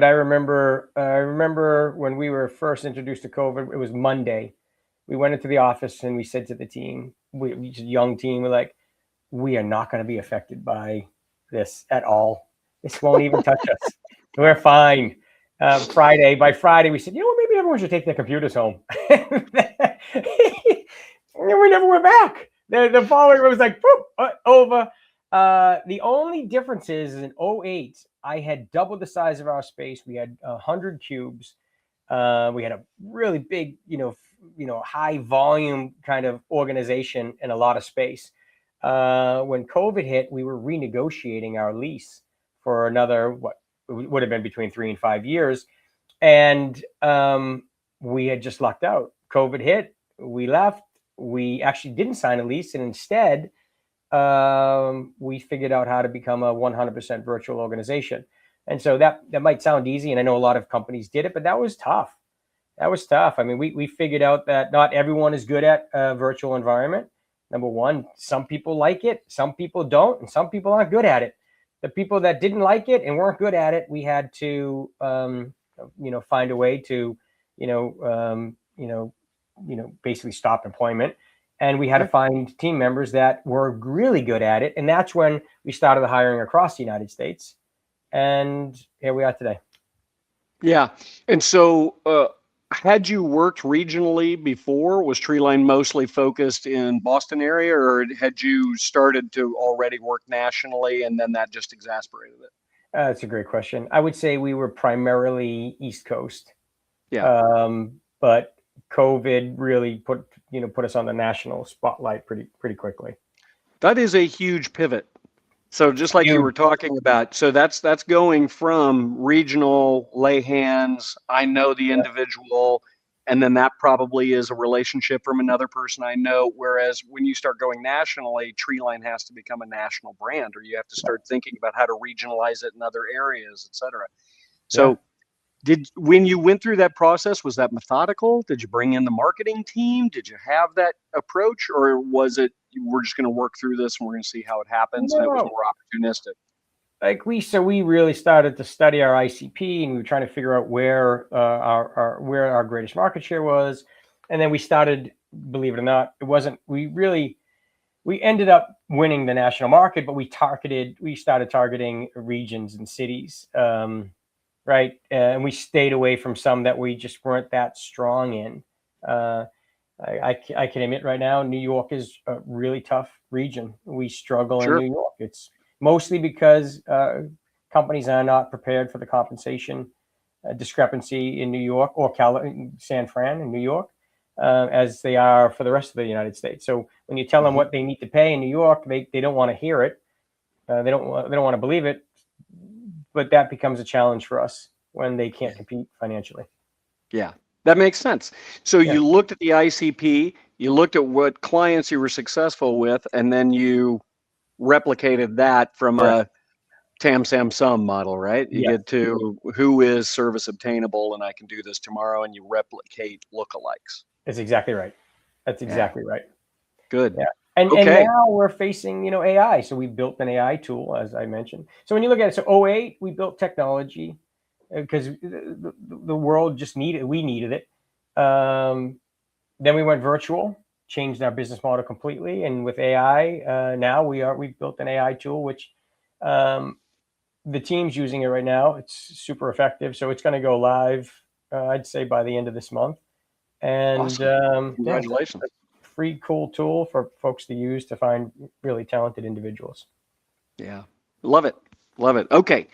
I remember when we were first introduced to COVID, it was Monday. We went into the office and we said to the team, we just a young team, we're like, we are not going to be affected by this at all. This won't even touch us. We're fine. By Friday, we said, maybe everyone should take their computers home. We never went back. The following was like, over. The only difference is in '08, I had double the size of our space. We had 100 cubes. We had a really big, high volume kind of organization and a lot of space. When COVID hit, we were renegotiating our lease for another, what would have been between 3 and 5 years. And we had just lucked out. COVID hit, we left. We actually didn't sign a lease. And instead, we figured out how to become a 100% virtual organization. And so that might sound easy. And I know a lot of companies did it, but that was tough. I mean, we figured out that not everyone is good at a virtual environment. Number one, some people like it, some people don't, and some people aren't good at it. The people that didn't like it and weren't good at it, we had to, find a way to, basically stop employment. And we had to find team members that were really good at it. And that's when we started hiring across the United States. And here we are today. Yeah. And so, had you worked regionally before? Was Treeline mostly focused in Boston area, or had you started to already work nationally and then that just exasperated it? That's a great question. I would say we were primarily East Coast. Yeah. But COVID really put us on the national spotlight pretty quickly. That is a huge pivot. So just like you were talking about, so that's going from regional, lay hands, I know the individual, and then that probably is a relationship from another person I know. Whereas when you start going nationally, Treeline has to become a national brand, or you have to start thinking about how to regionalize it in other areas, et cetera. So when you went through that process, was that methodical? Did you bring in the marketing team? Did you have that approach, or was it, we're just going to work through this and we're going to see how it happens, and it was more opportunistic? We really started to study our ICP, and we were trying to figure out where our greatest market share was. And then we started, believe it or not, we ended up winning the national market, but we started targeting regions and cities. Right. And we stayed away from some that we just weren't that strong in. I can admit right now, New York is a really tough region. We struggle in New York. It's mostly because companies are not prepared for the compensation discrepancy in New York or San Fran in New York as they are for the rest of the United States. So when you tell them what they need to pay in New York, they don't want to hear it. They don't want to believe it. But that becomes a challenge for us when they can't compete financially. Yeah, that makes sense. So you looked at the ICP, you looked at what clients you were successful with, and then you replicated that from a TAM, SAM, SUM model, right? You get to who is service obtainable, and I can do this tomorrow, and you replicate lookalikes. That's exactly right. Right. Good. Yeah. And now we're facing, AI. So we built an AI tool, as I mentioned. So when you look at it, so '08, we built technology because the world just needed it. Then we went virtual, changed our business model completely. And with AI, now we built an AI tool, which the team's using it right now. It's super effective. So it's going to go live, I'd say, by the end of this month. And awesome. Congratulations. Free, cool tool for folks to use to find really talented individuals. Yeah. Love it. Okay.